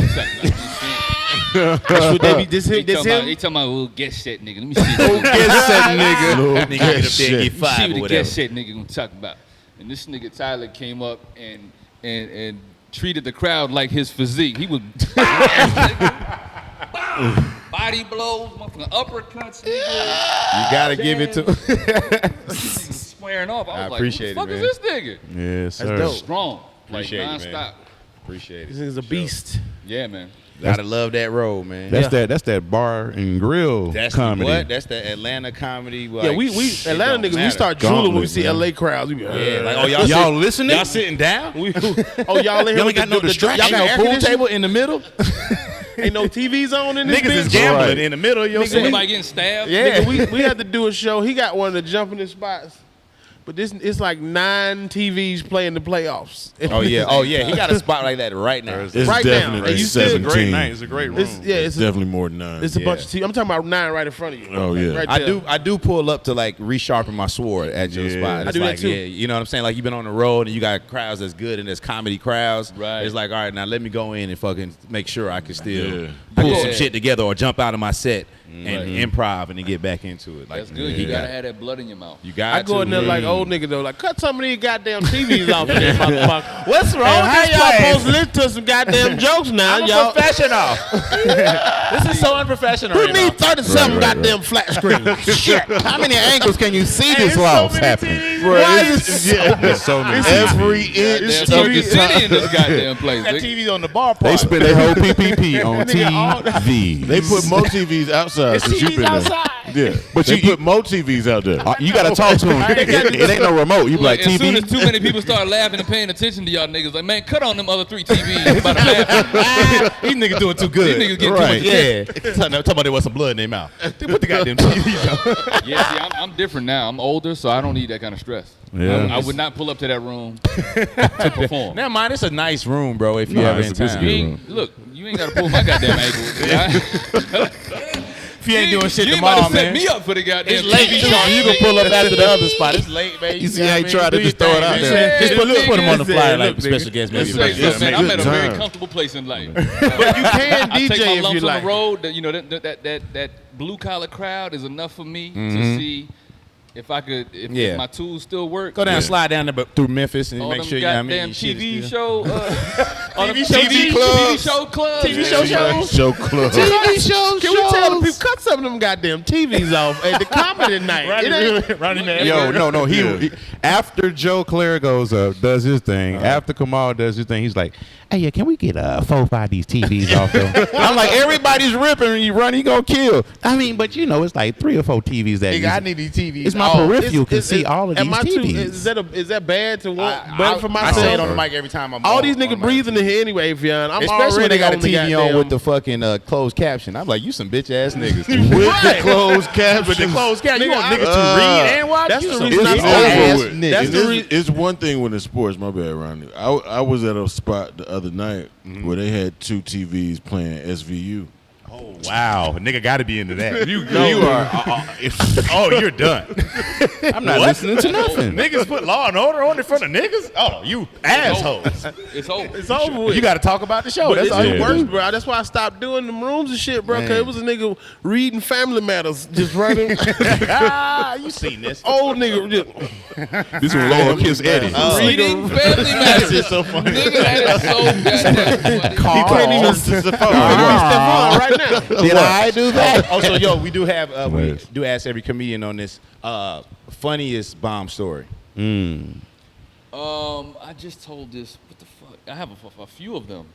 That's what they be. This him. They talking about, well, guess that nigga. Let me see this nigga. Guess that nigga. Nigga, Nigga get up there and get See five what or the whatever. guess that nigga gonna talk about. And this nigga Tyler came up and treated the crowd like his physique. He was body blows, motherfucking uppercuts, nigga. You gotta give it to Squaring off. I was like, appreciate who the fuck it, is this nigga? Yes, sir. That's dope. Strong. Appreciate like, it, nonstop. man. Appreciate This it. nigga's a beast. Yeah, man. Gotta love that road, man. That's that bar and grill That's comedy. what? That's the Atlanta comedy. Like, Yeah, we it Atlanta don't niggas, we matter. start drooling when we Gauntlet, see man. LA crowds. We be Yeah, like, oh, Y'all listening? Y'all sitting down? y'all in here? Y'all with ain't got no y'all distraction. got Ain't air no pool conditioning? table in the middle? Ain't no TVs on in this Niggas is bitch? gambling Right. in the middle of your Nigga, city. somebody getting stabbed. Yeah. Nigga, we had to do a show. He got one of the jumping spots. But it's like 9 TVs playing the playoffs. Oh yeah. He got a spot like that right now. It's Right now. definitely And you It's a 17. great night. It's a great room. It's Definitely more than 9. a bunch of TVs. I'm talking about 9 right in front of you. Oh, yeah. Right I there. do pull up to like resharpen my sword at your Yeah. spot. I It's do that like, too. yeah, you know what I'm saying? Like you've been on the road and you got crowds that's good and there's comedy crowds. Right. It's like, all right, now let me go in and fucking make sure I can still Yeah. pull Yeah. some shit together or jump out of my set and improv and then get back into it. Like, That's good. You You gotta got have that blood in your mouth. you got I go to. in there like old nigga though, like cut some of these goddamn TVs off there, motherfucker. What's wrong Hey, with how this y'all podcast? supposed to listen to some goddamn jokes now, I'm a y'all? professional. This is so unprofessional. Who right now. need 37 Right, right, goddamn flat screens? Shit. How many angles can you see this so loss many happening? Why is it There's so many. Every Goddamn inch of Circuit City in this goddamn place. Got nigga. TVs on the bar They part. spent their whole PPP on Nigga, all- TV. They put more TVs outside It's since you've been TVs outside. there. Yeah, But they you- put more TVs out there. You gotta talk to them. It ain't no remote. You be like Look, as soon as TV. too many people start laughing and paying attention to y'all niggas, like, man, cut on them other 3 TVs. About to laugh. These niggas doing too good. These niggas getting Right. too much. Yeah. Talking about there was some blood in their mouth. They put the goddamn TVs on. Yeah, see, I'm different now. I'm older, so I don't need that kind of stress. Yeah. I would not pull up to that room to perform. Never mind, it's a nice room, bro, if you Nah, ever it's in a good town. You room. ain't, look, you ain't gotta pull my goddamn ankle. If you ain't doing shit you ain't tomorrow, about to set man. me up for the goddamn It's late, TV too. show. You can pull up after the other spot. It's late, man. You see how he tried to Do just your throw it thing, out man. there. Just put them on the Nigga. flyer Look, like nigga. special guest. Let's Maybe say, Yeah, look, man, make I'm good at a very time. comfortable place in life. But you can I take DJ my if lumps you on like. the road. That, you know, that blue collar crowd is enough for me to see if I could, if my tools still work. Go down, slide down there through Memphis and all make them sure you know what I mean. goddamn your shit is TV still- show, all them TV clubs. TV show clubs, TV show shows. Show club. TV shows. Can we tell the people cut some of them goddamn TVs off at the comedy night? It ain't- Ronnie man. Yo, no. He after Joe Claire goes up, does his thing. After Kamal does his thing, he's like, "Hey, yeah, can we get 4 or 5 of these TVs off there?" I'm like, everybody's ripping, and you run, he gonna kill. I mean, but you know, it's like 3 or 4 TVs that. Nigga, I need these TVs. It's my peripheral can see all of these am I TVs. Is that bad to want? I Bad for I myself? say it on the mic every time I'm All on- these on niggas the mic. breathing in here anyway, Fion. I'm Especially when already they got a on the TV on goddamn- with the fucking closed caption. I'm like, you some bitch ass niggas. With the closed captions. With the closed caption, you Nigga, want niggas to read and watch? that's You the some reason bitch I It's said ass over with. niggas. That's the It's one thing when it's sports. My bad, Ronnie. I was at a spot the other night where they had 2 TVs playing SVU. Oh wow, a nigga got to be into that. You are. Oh, you're done. I'm not listening to nothing. Niggas put Law and Order on in front of niggas. Oh, you assholes. It's over. It's over with. You got to talk about the show. But That's it's all the you worst, do. bro. That's why I stopped doing them rooms and shit, bro. Cause Man. it was a nigga reading Family Matters, just running. You seen this? Old nigga, just This one Lord Kiss Eddie. Reading Family Matters. It's so funny. Nigga, that is so goddamn funny. he can't even step on right now. Did I do that? Also, yo, we do have we Nice. do ask every comedian on this funniest bomb story. I just told this. What the fuck? I have a few of them.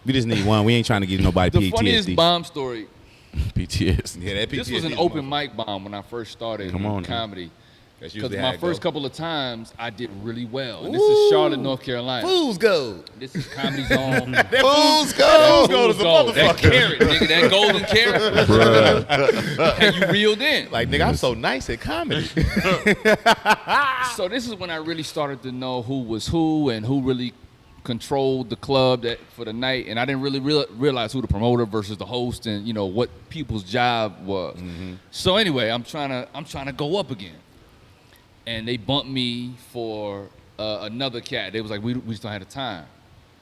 We just need one. We ain't trying to give nobody The funniest PTSD. bomb story. PTS. Yeah, that This was an open mic bomb when I first started Come on now. comedy. Because my first couple of times, I did really well. And this is Charlotte, North Carolina. Fool's Gold. This is Comedy Zone. Fool's Gold. Fool's Gold. That carrot, nigga, that golden carrot. And you reeled in. Like, nigga, I'm so nice at comedy. So this is when I really started to know who was who and who really controlled the club for the night. And I didn't really realize who the promoter versus the host and, you know, what people's job was. So anyway, I'm trying to go up again. And they bumped me for another cat. They was like, we just don't have the time.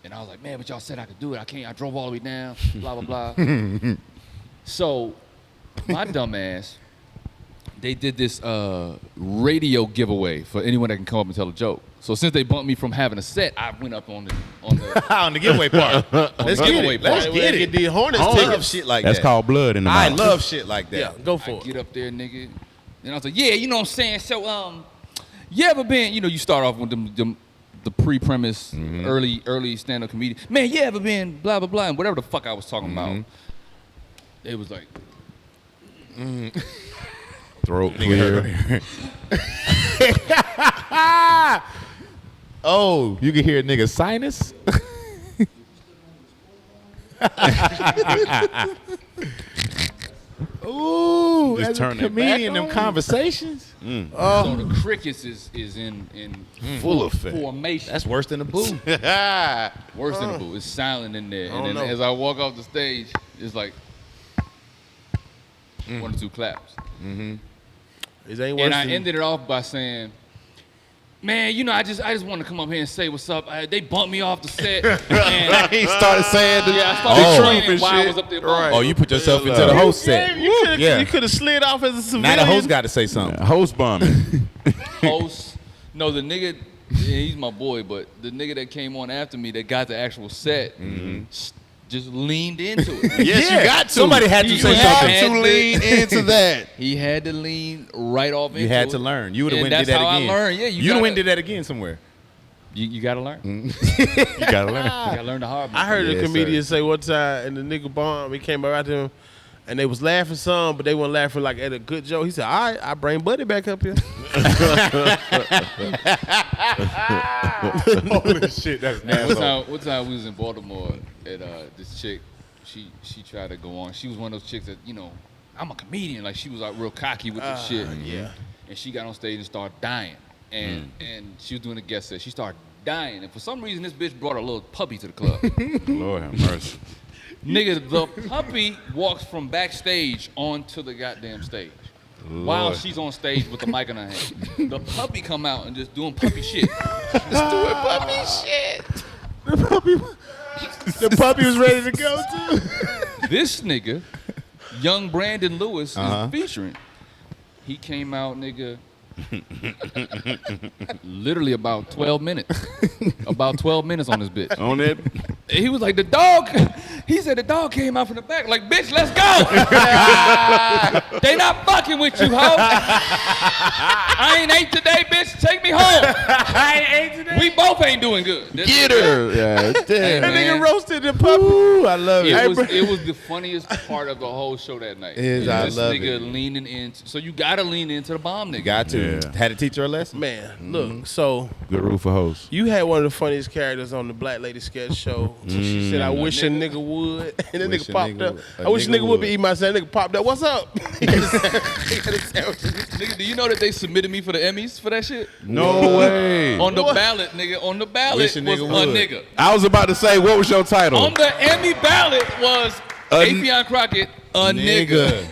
And I was like, man, but y'all said I could do it. I can't. I drove all the way down, blah, blah, blah. So my dumb ass, they did this radio giveaway for anyone that can come up and tell a joke. So since they bumped me from having a set, I went up on the on the giveaway part. Let's get it. Let's get it. The Hornets I ticket. love shit like That's that. called blood in the I mouth. love shit like that. Yeah, go for I it. get up there, nigga. And I was like, yeah, you know what I'm saying? So, you ever been, you know, you start off with the pre-premise, early stand-up comedian. Man, you ever been blah, blah, blah, and whatever the fuck I was talking about. It was like, Throat clear. Oh, you can hear a nigga sinus? Ooh, Just as a turn it comedian, back them on. conversations. so the crickets is in Full effect. formation. That's worse than the boo. Worse than the boo. It's silent in there. don't And then know. as I walk off the stage, it's like 1 or 2 claps. It ain't worse And I than- ended it off by saying, man, you know, I just want to come up here and say what's up. They bumped me off the set. And He started saying the I started truth training and while I shit. was up there. Right. Oh, you put yourself into the host set. You could have slid off as a civilian. Now the host got to say something. Host bombing. Host. No, the nigga, he's my boy, but the nigga that came on after me that got the actual set just leaned into it. Yes, you got to. Somebody had to You say had something. to lean into that. He had to lean right off into it. You had to learn. You would have And went and did that's that how again. I learned. Yeah, you went and did that again somewhere. You got to learn. You You gotta learn. got to learn the hard way. I heard Yes, a comedian sir. say one time, and the nigga bomb, he came around to him, and they was laughing some, but they weren't laughing like at a good joke. He said, all right, I bring Buddy back up here. Holy shit, that's One time we was in Baltimore and this chick, she tried to go on. She was one of those chicks that, you know, I'm a comedian. Like she was like real cocky with this shit. Yeah. And she got on stage and started dying. And she was doing a guest set. She started dying. And for some reason this bitch brought a little puppy to the club. Lord have mercy. Nigga, the puppy walks from backstage onto the goddamn stage. While she's on stage with the mic in her hand. The puppy come out and just doing puppy shit. Just doing puppy shit. The puppy was ready to go, too. This nigga, young Brandon Lewis, is featuring. He came out, nigga, literally about 12 minutes. About 12 minutes on this bitch. On that. He was like, the dog, he said the dog came out from the back. Like, bitch, let's go. They not fucking with you, ho. I ain't ate today, bitch. Take me home. I ain't ate today. We both ain't doing good. Get her. Yeah, Hey, damn. That man. nigga roasted the puppy. Ooh, I love it. It was the funniest part of the whole show that night. I This love nigga it. leaning in. So you gotta lean into the bomb nigga. Got to. Yeah. Had to teach her a lesson. Man, look, so Good rule for host. you had one of the funniest characters on the Black Lady sketch show. She said, I wish a nigga would. And that Wish nigga a popped nigga up. would. I wish a nigga would be would. eating my son. That nigga popped up. What's up? Nigga, do you know that they submitted me for the Emmys for that shit? No way. On the ballot, nigga. On the ballot Wish was a a nigga would. nigga. I was about to say, what was your title? On the Emmy ballot was Affion Crockett, a nigga.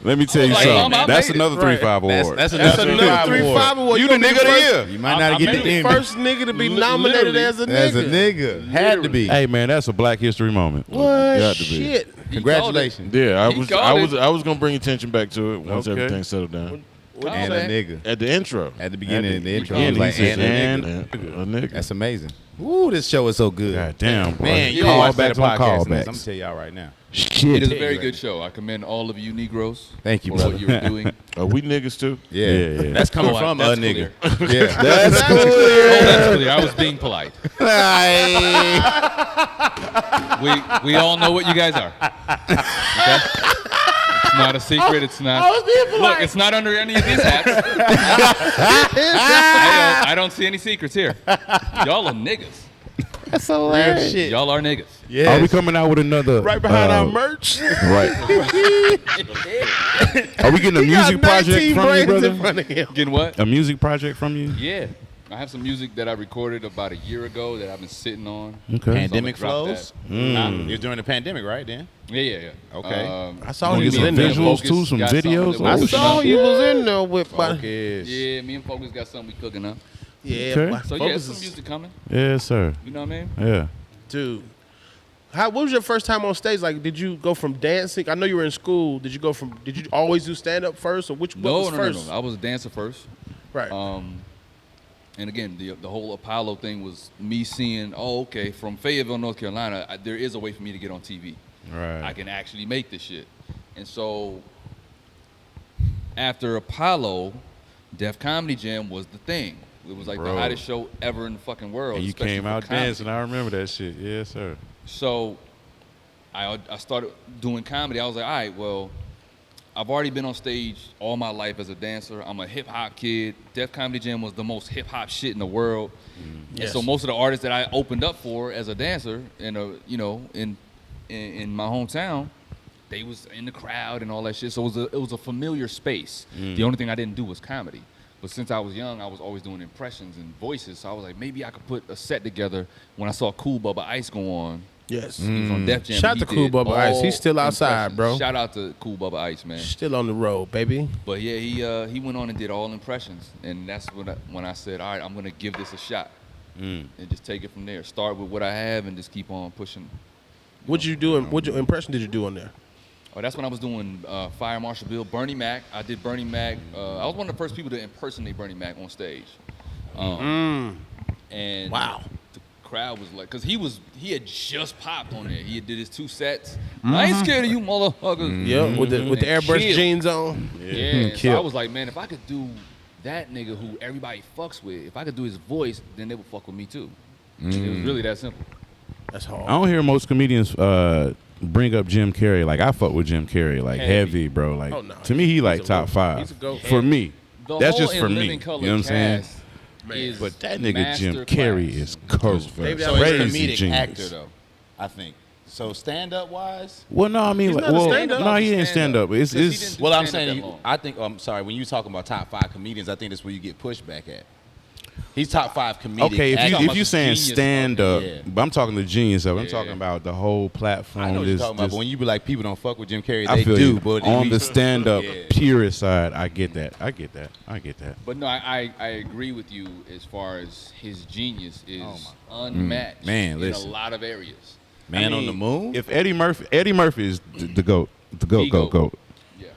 Let me tell you Like, something. I That's made it. another 3-5 award. That's That's another another 3-5 award. 3-5 award. You the gonna be nigga of the first- year. You might not I get made the it Emmy. First nigga to be nominated Literally. as a nigga. As a nigga. Had to be. Hey man, that's a Black History moment. What? Got to be. Shit. Congratulations. Yeah, He called it. I was gonna bring attention back to it once Okay. everything settled down. And a nigga. At the intro. At the beginning of the intro. beginning, it was like, he said, and a and- nigga. A nigga. That's amazing. Ooh, this show is so good. God damn, bro. Man, you Call can watch back better on podcasts than this. callbacks. I'm going to tell y'all right now. It Shit. is a very good show. I commend all of you Negroes. Thank you, for brother. what you're doing. Are we niggas too? Yeah. Yeah. That's coming Oh, from that's a nigga. clear. Yeah. That's Oh, that's clear. I was being polite. We all know what you guys are. Okay? not a secret. It's not. I was being Look, polite. it's not under any of these hats. I don't see any secrets here. Y'all are niggas. That's hilarious. Shit. Y'all are niggas. Are we coming out with another? Right behind our merch. Right. Are we getting a He got music project 19 from you, braids in brother? front of him. Getting what? A music project from you? Yeah. I have some music that I recorded about a year ago that I've been sitting on. Okay. Pandemic So I'ma drop flows. that. You're during the pandemic, right? Dan? Yeah. Okay. I saw Wanna you get was some in there. visuals Focus too, some got something videos. that I we're Oh, saw shit. you was in there with my. Focus. Yeah, me and Focus got something we cooking up. Yeah, Okay. my So yeah, focus some is- music coming. Yes, sir. You know what I mean? Yeah. Dude. What was your first time on stage? Like, did you go from dancing? I know you were in school. Did you always do stand up first, or what was first? No. I was a dancer first. Right. And again, the whole Apollo thing was me seeing, okay, from Fayetteville, North Carolina, there is a way for me to get on TV. Right. I can actually make this shit. And so after Apollo, Def Comedy Jam was the thing. It was like Bro. the hottest show ever in the fucking world. And you especially came for out comedy. dancing. I remember that shit. Yes, sir. So I started doing comedy. I was like, all right, well, I've already been on stage all my life as a dancer. I'm a hip hop kid. Def Comedy Jam was the most hip hop shit in the world. And so most of the artists that I opened up for as a dancer in my hometown, they was in the crowd and all that shit. So it was a familiar space. The only thing I didn't do was comedy. But since I was young, I was always doing impressions and voices. So I was like, maybe I could put a set together. When I saw Cool Bubba Ice go on, yes. he was on Def Jam. Shout and he to Cool did Bubba Ice. all He's still outside, impressions. bro. Shout out to Cool Bubba Ice, man. Still on the road, baby. But yeah, he went on and did all impressions, and that's when I said, all right, I'm gonna give this a shot, and just take it from there. Start with what I have and just keep on pushing. What impression did you do on there? Oh, that's when I was doing Fire Marshal Bill, Bernie Mac. I did Bernie Mac. I was one of the first people to impersonate Bernie Mac on stage. And Wow. the crowd was like, cause he had just popped on there. He did his 2 sets. I ain't scared of you, motherfuckers. Yeah, with the And airbrush killed. jeans on. Yeah, so I was like, man, if I could do that nigga who everybody fucks with, if I could do his voice, then they would fuck with me too. It was really that simple. That's I hard. don't hear most comedians bring up Jim Carrey. Like I fuck with Jim Carrey, like heavy, bro. Like Oh, no. to me, he like a top goat. 5 He's a goat. for me. The That's whole just for In me. Living You Color know what I'm saying? cast is But that nigga Jim master Carrey class. is cold. David So Allen he's a Crazy comedic genius. actor, though, I think. So stand-up wise? Well, no, I mean, He's like, not a well, stand-up. no, he didn't stand up. It's 'Cause he didn't do Well, I'm stand-up saying, that long. I think, I'm sorry, when you talking about top 5 comedians, I think that's where you get pushback at. He's top 5 comedic okay. actor. If you saying genius stand of up, it, yeah. but I'm talking the genius of it. I'm Yeah. talking about the whole platform. I know what you're this- talking about, this- but when you be like, people don't fuck with Jim Carrey, I they feel do. you. But On the stand up Yeah. purist side, I get that. But no, I agree with you as far as his genius is unmatched Man, in listen. a lot of areas. Man I on the mean, Moon? If Eddie Murphy is the goat, The goat. Yeah,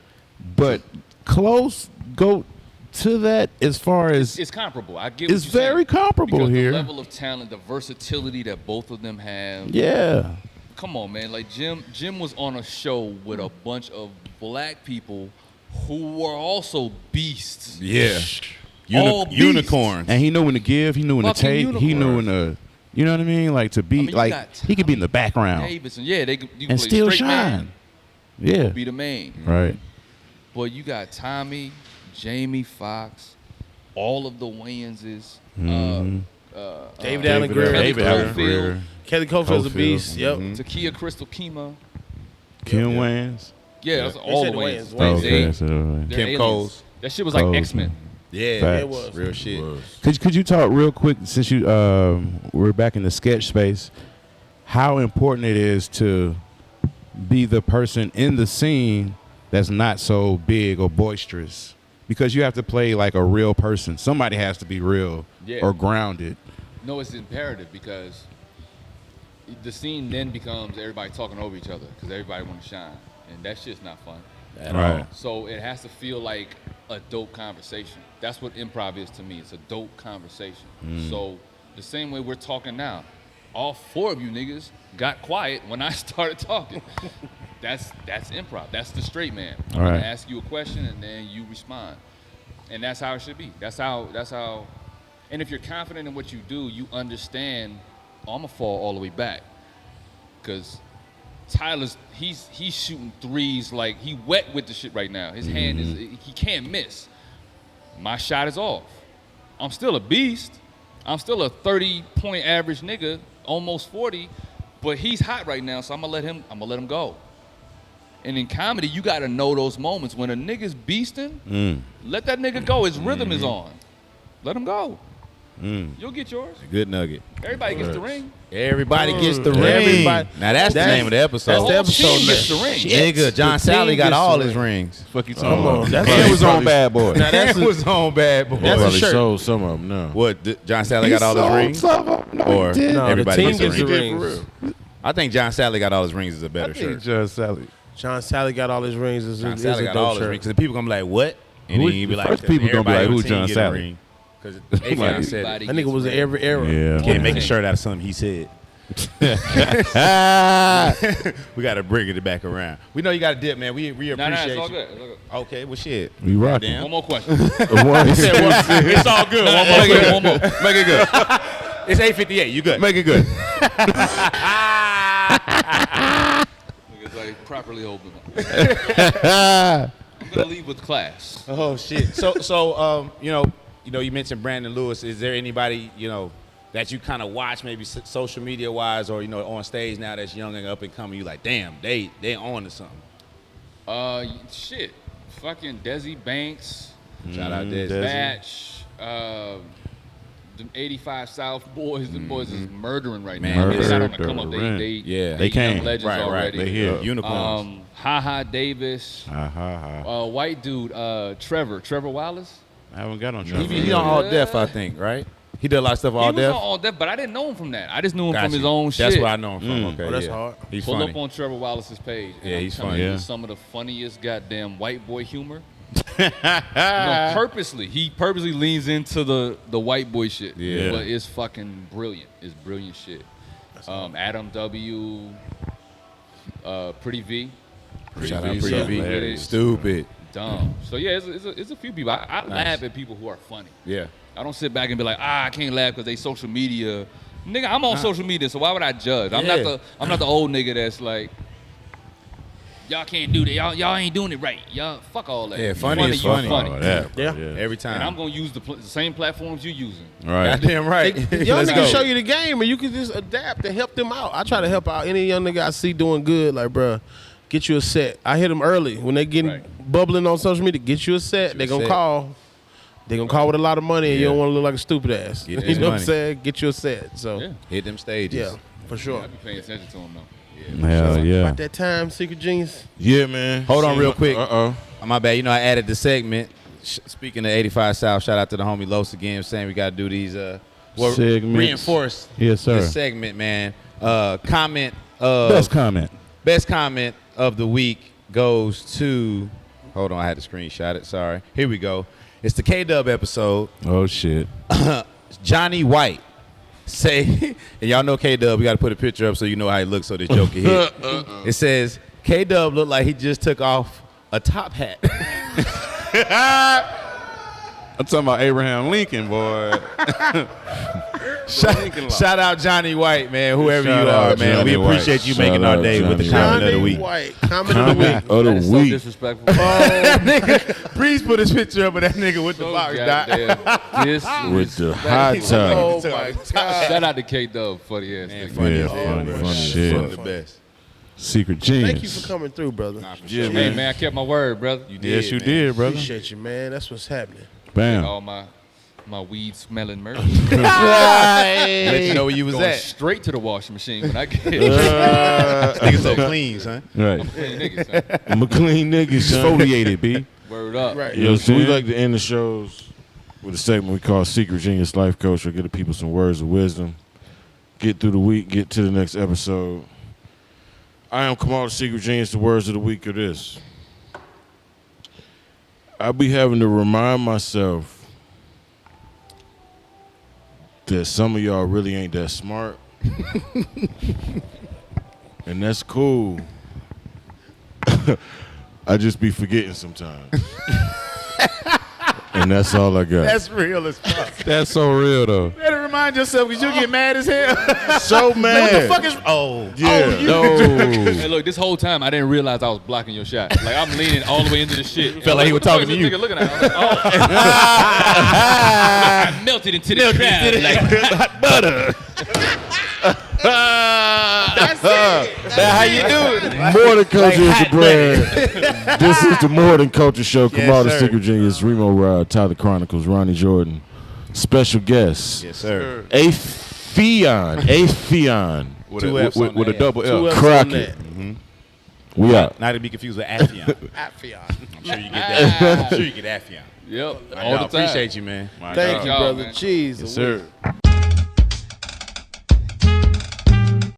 but close goat to that as far as it's comparable. I get. It's what you're very saying. comparable Because here. The level of talent, the versatility that both of them have. yeah. Come on, man. Like Jim was on a show with a bunch of black people who were also beasts. Yeah. All beasts. Unicorns. And he knew when to give, he knew when to Fucking take, he knew when unicorns. to, you know what I mean? Like to be, I mean, you like got he could be in the background Davidson, yeah, you can and play still straight shine. man, Yeah. be the main. Right. But you got Tommy, Jamie Foxx, all of the Wayanses, David Allen Greer. David Allen Caulfield. Greer, Kelly Cofield's a Cofield. beast. Yep. Takia Crystal Kima. Kim Wayans. Yeah, that's all the said Wayans. Wayans. Okay. So, They're Kim aliens. Coles. That shit was like Coles, X-Men. Yeah, Facts. It was. real shit. Could you talk real quick since you we're back in the sketch space? How important it is to be the person in the scene that's not so big or boisterous, because you have to play like a real person. Somebody has to be real Yeah. or grounded. No, it's imperative because the scene then becomes everybody talking over each other because everybody want to shine, and that shit's not fun. Right. So it has to feel like a dope conversation. That's what improv is to me. It's a dope conversation. So the same way we're talking now, all 4 of you niggas got quiet when I started talking. That's improv. That's the straight man. I'm Right. gonna ask you a question and then you respond, and that's how it should be. That's how. And if you're confident in what you do, you understand. I'm gonna fall all the way back, because Tyler's he's shooting threes like he wet with the shit right now. His hand is he can't miss. My shot is off. I'm still a beast. I'm still a 30-point average nigga, almost 40, but he's hot right now, so I'm gonna let him go. And in comedy, you gotta know those moments when a nigga's beasting. Let that nigga go. His rhythm is on. Let him go. You'll get yours. Good nugget. Everybody gets the ring. Everybody gets the ring. Everybody. Now that's the name of the episode. That's the episode. Team gets the ring. Nigga, John Sally got all his rings. Fuck you Come talking on, about? that's It was on Bad Boy. Now that's It was on Bad Boy. That's a Probably shirt. sold some of them now. What? John Sally got all his rings? Or No, everybody the team gets gets a the ring? rings. I think John Sally got all his rings is a better shirt. Just Sally. John Sally got all his rings. John Is Sally a got dope all his shirt. rings. Because the people gonna be like, what? And Who- then you be like, first people gonna be like, who John Sally? Because Affion said it. Everybody That nigga gets was in ring. every era. Yeah. Can't make a shirt out of something he said. We got to bring it back around. We know you got to dip, man. We appreciate Nah, it's all you. good. It's all good. Okay, well, shit. We rocking. Goddamn. One more question. He said, It's all good. Make it one more. Make it good. It's 8:58. You good? Make it good. Niggas like properly open. I'm gonna leave with class. Oh shit. So you mentioned Brandon Lewis. Is there anybody that you kind of watch, maybe social media wise, or on stage now that's young and up and coming? You like, damn, they on to something. Shit. Fucking Desi Banks, Shout out Des. Batch, the 85 South boys. The boys is murdering right Man, now. They're not on the murdering. come up. They They came. young legends Right. already. They here. Unicorns. Ha Davis. White dude, Trevor Wallace. I haven't got on Trevor. He on All Def, I think, right? He did a lot of stuff He All was Def. on All Def, but I didn't know him from that. I just knew him Got from his you. own shit. That's where I know him from. Okay, Oh, that's yeah. hard. He's Pull funny. up on Trevor Wallace's page. and Yeah, I'm he's telling funny. you, Yeah. some of the funniest goddamn white boy humor. Purposely, he purposely leans into the white boy shit. Yeah. But it's fucking brilliant. It's brilliant shit. Adam W. Pretty V. Shout out V, Pretty something V. with it. Stupid. Dumb. So yeah, it's a few people. I laugh at people who are funny. Yeah. I don't sit back and be like, I can't laugh because they social media. Nigga, I'm on social media, so why would I judge? I'm Yeah. not the old nigga that's like, y'all can't do that. Y'all ain't doing it right. Y'all fuck all that. Yeah, You funny is you funny. funny. Oh, that, Yeah. Every time. And I'm gonna use the same platforms you're using. Right. Goddamn right. Young Let's niggas go. show you the game, and you can just adapt and help them out. I try to help out any young nigga I see doing good. Like, bruh, get you a set. I hit them early when they getting Right. bubbling on social media. Get you a set. They a gonna set. call. They gonna call with a lot of money, and you Yeah. don't want to look like a stupid ass. Get You this know what I'm money. saying? Get you a set. So Yeah. Hit them stages. yeah, for sure. I be paying attention to them though. Hell yeah. About that time, Secret Genius. Yeah, man. Hold on real quick. Uh-oh. My bad. I added the segment. Speaking of 85 South, shout out to the homie Los again, saying we got to do these Segments. reinforce Yes, sir. this segment, man. Best comment. of the week goes to, hold on, I had to screenshot it. Sorry. Here we go. It's the K-Dub episode. Oh shit. Johnny White say, and y'all know K-Dub, we got to put a picture up so you know how he looks so this joke can hit. It says, K-Dub looked like he just took off a top hat. I'm talking about Abraham Lincoln, boy. Shout out Johnny White, man, whoever Shout you out are, man. Johnny We appreciate you White. making Shout our out day with the Johnny comment of the Johnny week. White. Comment of the Comment week. of That is the so week. disrespectful. Breeze put his picture up of that nigga with the So box, dot. goddamn With the hot top. Oh my God. Shout out to K-Dub, funny ass Man, nigga. funny Yeah, as hell, funny, bro. funny Shit. shit. The best. Secret genius. Thank you for coming through, brother. Yeah, Hey man. man, I kept my word, brother. Yes, you did, brother. Appreciate you, man. That's what's happening. Bam. All my weed smelling merch. Let you know where you was Going at. straight to the washing machine when I get Nigga so clean, son. Right. clean niggas. Son. I'm a clean nigga, son. Exfoliated, B. Word up. Right. Yo, so we saying? like to end the shows with a segment we call Secret Genius Life Coach. We'll give the people some words of wisdom. Get through the week, get to the next episode. I am Kamal, the Secret Genius. The words of the week are this. I'll be having to remind myself that some of y'all really ain't that smart. And that's cool. I just be forgetting sometimes. And that's all I got. That's real as fuck. That's so real, though. Better remind yourself because you get mad as hell. So mad. What the fuck is? Oh, Yeah. Hey, look, this whole time I didn't realize I was blocking your shot. Like I'm leaning all the way into the shit. Felt like he was talking to you. Nigga looking at me. I was like, oh. I melted into the crowd. Like, Hot butter. that's how you do it. More Than Culture is the brand. This is the More Than Culture show. Kamal the sir. Secret Genius, Reemo Rod, Tyler Chronicles, Ronnie Jordan. Special guest, Yes, sir. Affion With Two a, F's on with a the double Two L. F's on Crockett. We out. Not to be confused with Affion. Affion. I'm sure you get that. I'm sure you get Affion. yep, I all the time. appreciate you, man. Thank you, God, brother. man. Jesus. Yes, sir.